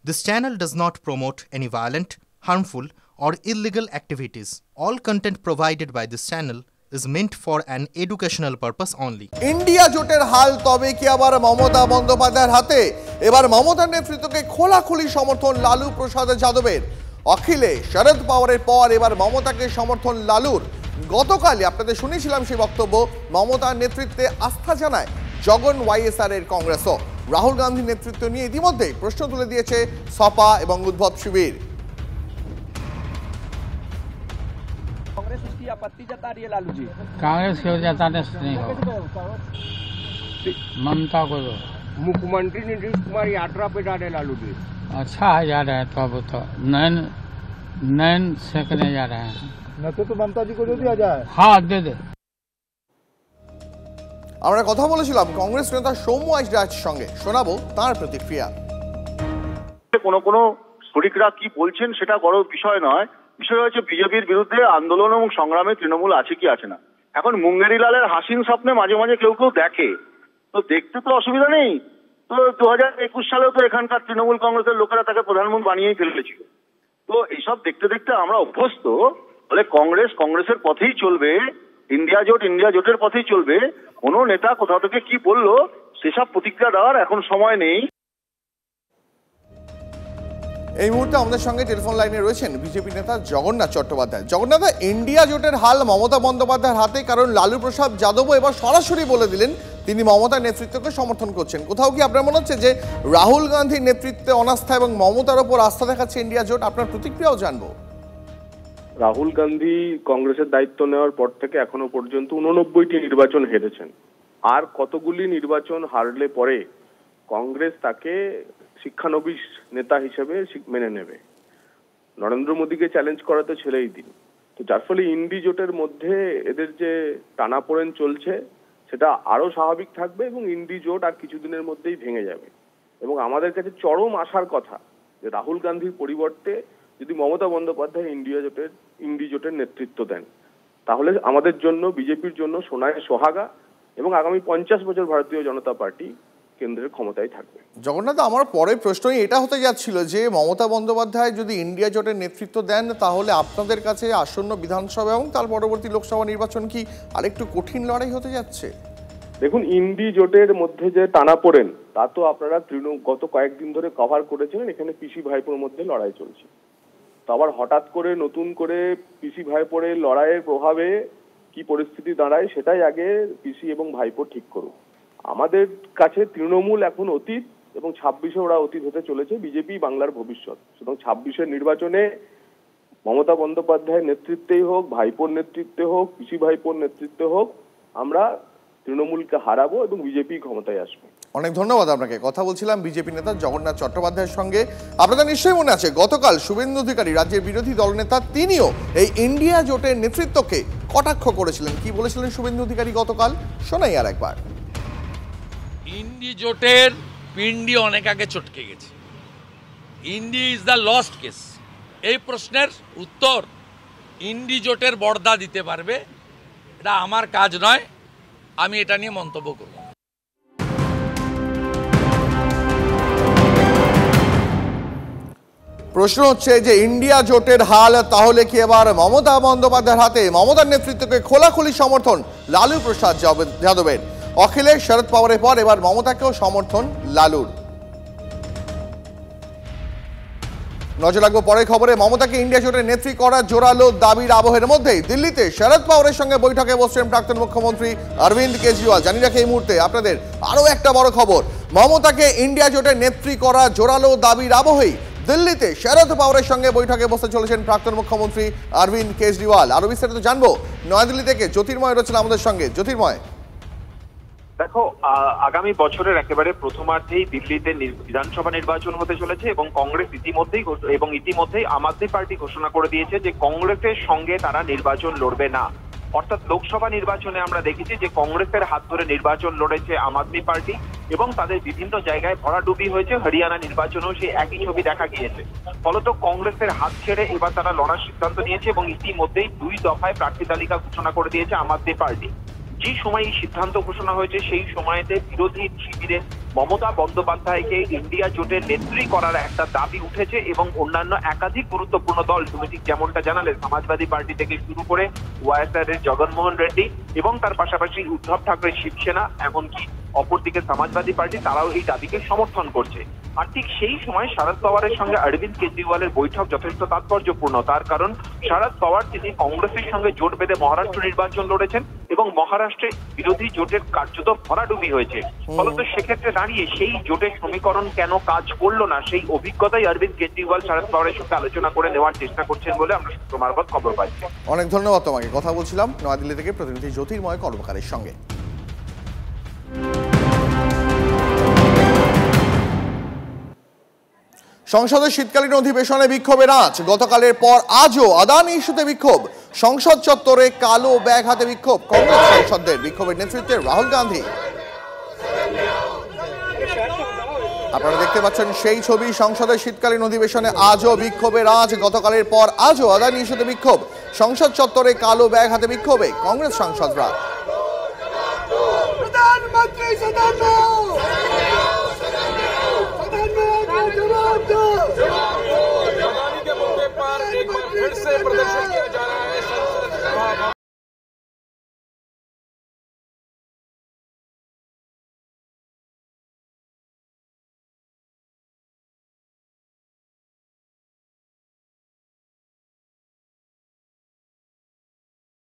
This channel does not promote any violent, harmful, or illegal activities. All content provided by this channel is meant for an educational purpose only. India জোটের হাল তবে কি আবার মমতা বন্দ্যোপাধ্যায়ের হাতে? এবার মমতার নেতৃত্বকে খোলাখুলি সমর্থন লালু প্রসাদ যাদবের। অখিলে শরদ পাওয়ারের পর এবার মমতাকে সমর্থন লালুর। গতকালই আপনাদের শুনেছিলাম সেই বক্তব্য। মমতার নেতৃত্বে আস্থা জানায় জগন ওয়াইএসআর এর কংগ্রেসও। রাহুল গান্ধীর নেতৃত্ব নিয়ে ইতিমধ্যেই প্রশ্ন তুলে দিয়েছে সপা এবং উদ্ভব শিবির। कांग्रेस उसकी आपत्ति जता रही है लालू जी। कांग्रेस की जताने से नहीं हो, ममता को दो। मुख्यमंत्री नीतीश कुमार यात्रा पे जा रहे लालू जी। अच्छा है जा रहे हैं तो अब तो नैन सेकने जा रहे हैं। न तो ममता जी को दे दिया जाए। हाँ दे दे। আমরা কথা বলেছিলাম কংগ্রেস নেতা সৌম্য আইচরাজের সঙ্গে, শোনাবো তার প্রতিক্রিয়া। কোনো শরিকরা কি বলছেন সেটা বড় বিষয় নয়, বিষয় হচ্ছে বিজেপির বিরুদ্ধে আন্দোলন এবং সংগ্রামে তৃণমূল আছে কি আছে না। এখন মুঙ্গেরিলালের হাসিন স্বপ্নে মাঝে মাঝে কেউ কেউ দেখে, তো দেখতে তো অসুবিধা নেই। তো 2021 সালেও তো এখানকার তৃণমূল কংগ্রেসের লোকেরা তাকে প্রধানমন্ত্রী বানিয়েই ফেলেছিল। তো এইসব দেখতে দেখতে আমরা অভ্যস্ত। বলে কংগ্রেসের পথেই চলবে, ইন্ডিয়া জোটের পথেই চলবে। কোনো নেতা কোথাও থেকে কি বললো সেসব প্রতিক্রিয়া দেওয়ার এখন সময় নেই। এই মুহূর্তে আমাদের সঙ্গে টেলিফোন লাইনে রয়েছেন বিজেপি নেতা জগন্নাথ চট্টোপাধ্যায়। জগন্নাথ, ইন্ডিয়া জোটের হাল মমতা বন্দ্যোপাধ্যায়ের হাতে, কারণ লালু প্রসাদ যাদবও এবার সরাসরি বলে দিলেন তিনি মমতার নেতৃত্বকে সমর্থন করছেন। কোথাও কি আপনার মনে হচ্ছে যে রাহুল গান্ধীর নেতৃত্বে অনাস্থা এবং মমতার ওপর আস্থা দেখাচ্ছে ইন্ডিয়া জোট? আপনার প্রতিক্রিয়াও জানবো। রাহুল গান্ধী কংগ্রেসের দায়িত্ব নেওয়ার পর থেকে এখনো পর্যন্ত 89টি নির্বাচন হেরেছেন। আর কতগুলি নির্বাচন হারলে পরে কংগ্রেস তাকে শিক্ষানবিশ নেতা হিসেবে মেনে নেবে? নরেন্দ্র মোদীকে চ্যালেঞ্জ করা তো ছেড়েই দিন। তো যার ফলে ইন্ডি জোটের মধ্যে এদের যে টানাপোড়েন চলছে সেটা আরো স্বাভাবিক থাকবে এবং ইন্ডি জোট আর কিছুদিনের মধ্যেই ভেঙে যাবে। এবং আমাদের কাছে চরম আশার কথা যে রাহুল গান্ধীর পরিবর্তে যদি মমতা বন্দ্যোপাধ্যায় ইন্ডি জোটের নেতৃত্ব দেন, তাহলে আমাদের জন্য, বিজেপির জন্য সোনায় সোহাগা এবং আগামী 50 বছর ভারতীয় জনতা পার্টি কেন্দ্রের ক্ষমতায় থাকবে। জগন্নাথ, আমার পরের প্রশ্নই এটা হতে যাচ্ছিল যে মমতা বন্দ্যোপাধ্যায় যদি ইন্ডিয়া জোটের নেতৃত্ব দেন, তাহলে আপনাদের কাছে আসন্ন বিধানসভা এবং তার পরবর্তী লোকসভা নির্বাচন কি আরেকটু কঠিন লড়াই হতে যাচ্ছে? দেখুন, ইন্ডি জোটের মধ্যে যে টানাপোড়েন তা তো আপনারা গত কয়েকদিন ধরে কভার করেছিলেন। এখানে পিসি ভাইপোর মধ্যে লড়াই চলছে। তো আবার হঠাৎ করে নতুন করে পিসি ভাইপোর লড়াইয়ের প্রভাবে কি পরিস্থিতি দাঁড়ায় সেটাই আগে পিসি এবং ভাইপো ঠিক করুক। আমাদের কাছে তৃণমূল এখন অতীত এবং 26-এ ওরা অতীত হতে চলেছে। বিজেপি বাংলার ভবিষ্যৎ। সুতরাং 26-এর নির্বাচনে মমতা বন্দ্যোপাধ্যায়ের নেতৃত্বেই হোক, ভাইপোর নেতৃত্বে হোক, পিসি ভাইপোর নেতৃত্বে হোক, আমরা তৃণমূলকে হারাবো এবং বিজেপি ক্ষমতায় আসবে। অনেক ধন্যবাদ আপনাকে। কথা বলছিলাম বিজেপি নেতা জগন্নাথ চট্টোপাধ্যায়ের সঙ্গে। আপনাদের নিশ্চয়ই মনে আছে গতকাল শুভেন্দু অধিকারী, রাজ্যের বিরোধী দলনেতা, তিনিও এই ইন্ডিয়া জোটের নেতৃত্বকে কটাক্ষ করেছিলেন। কি বলেছিলেন শুভেন্দু অধিকারী গতকাল, শোনাই আর একবার। ইন্ডি জোটের পিন্ডি অনেক আগে চটকে গেছে। ইন্ডি ইজ দ্য লস্ট কেস। এই প্রশ্নের উত্তর ইন্ডি জোটের বর্দা দিতে পারবে। এটা আমার কাজ নয়, আমি এটা নিয়ে মন্তব্য করব। প্রশ্ন হচ্ছে যে ইন্ডিয়া জোটের হাল তাহলে কি এবার মমতা বন্দ্যোপাধ্যায়ের হাতে? মমতার নেতৃত্বকে খোলাখুলি সমর্থন লালু প্রসাদ যাদবের। অখিলেশ শরদ পাওয়ারের পর এবার মমতাকেও সমর্থন লালুর। নজর রাখবো পরের খবরে। মমতাকে ইন্ডিয়া জোটের নেত্রী করার জোরালো দাবির আবহের মধ্যেই দিল্লিতে শরদ পাওয়ারের সঙ্গে বৈঠকে বসছেন প্রাক্তন মুখ্যমন্ত্রী অরবিন্দ কেজরিওয়াল। জানি রাখি এই মুহূর্তে আপনাদের আরো একটা বড় খবর। মমতাকে ইন্ডিয়া জোটের নেত্রী করার জোরালো দাবির আবহেই দিল্লিতে শরদ পাওয়ারের সঙ্গে বৈঠকে বসতে চলেছেন প্রাক্তন মুখ্যমন্ত্রী অরবিন্দ কেজরিওয়াল। আরো বিস্তারিত জানবো নয়াদিল্লি থেকে জ্যোতির্ময় রয়েছেন আমাদের সঙ্গে। জ্যোতির্ময়, দেখো, আগামী বছরের একেবারে প্রথমার্ধেই দিল্লিতে বিধানসভা নির্বাচন হতে চলেছে এবং কংগ্রেস ইতিমধ্যেই আম আদমি পার্টি ঘোষণা করে দিয়েছে যে কংগ্রেসের সঙ্গে তারা নির্বাচন লড়বে না। অর্থাৎ লোকসভা নির্বাচনে আমরা দেখেছি যে কংগ্রেসের হাত ধরে নির্বাচন লড়েছে আম আদমি পার্টি এবং তাদের বিভিন্ন জায়গায় ভরাডুবি হয়েছে। হরিয়ানা নির্বাচনেও সেই একই ছবি দেখা গিয়েছে। ফলত কংগ্রেসের হাত ছেড়ে এবার তারা লড়ার সিদ্ধান্ত নিয়েছে এবং ইতিমধ্যেই 2 দফায় প্রার্থী তালিকা ঘোষণা করে দিয়েছে আম আদমি পার্টি। যে সময় এই সিদ্ধান্ত ঘোষণা হয়েছে সেই সময়তে বিরোধী শিবিরের মমতা বন্দ্যোপাধ্যায়কে ইন্ডিয়া জোটের নেত্রী করার একটা দাবি উঠেছে এবং অন্যান্য একাধিক গুরুত্বপূর্ণ দল, তুমি ঠিক যেমনটা জানালে, সমাজবাদী পার্টি থেকে শুরু করে ওয়াইএসআর এর জগনমোহন রেড্ডি এবং তার পাশাপাশি উদ্ধব ঠাকরে শিবসেনা, এমনকি অপরদিকে সমাজবাদী পার্টি, তারাও এই দাবিকে সমর্থন করছে। আর ঠিক সেই সময় শরদ পাওয়ারের সঙ্গে অরবিন্দ কেজরিওয়ালের বৈঠক যথেষ্ট তাৎপর্যপূর্ণ। তার কারণ শরদ পাওয়ার তিনি কংগ্রেসের সঙ্গে জোট বেঁধে মহারাষ্ট্র নির্বাচন লড়েছেন এবং মহারাষ্ট্রে বিরোধী জোটের কার্যত ভরাডুবি হয়েছে। ফলত সেক্ষেত্রে দাঁড়িয়ে সেই জোটের সমীকরণ কেন কাজ করলো না, সেই অভিজ্ঞতাই অরবিন্দ কেজরিওয়াল শরদ পাওয়ারের সঙ্গে আলোচনা করে নেওয়ার চেষ্টা করছেন বলে আমরা সূত্র মারফত খবর পাচ্ছি। অনেক ধন্যবাদ তোমাকে। কথা বলছিলাম নয়াদিল্লি থেকে প্রতিনিধি জ্যোতির্ময় কর্মকারের সঙ্গে। সংসদের শীতকালীন অধিবেশনে বিক্ষোভের আঁচ। গতকালের পর আজও আদানি ইস্যুতে বিক্ষোভ। সংসদ চত্বরে কালো ব্যাগ হাতে বিক্ষোভ। কংগ্রেস সাংসদদের বিক্ষোভের নেতৃত্বে রাহুল গান্ধী। আপনারা দেখতে পাচ্ছেন সেই ছবি। সংসদের শীতকালীন অধিবেশনে আজও বিক্ষোভের আঁচ। গতকালের পর আজও আদানি ইস্যুতে বিক্ষোভ। সংসদ চত্বরে কালো ব্যাগ হাতে বিক্ষোভে কংগ্রেস সাংসদরা।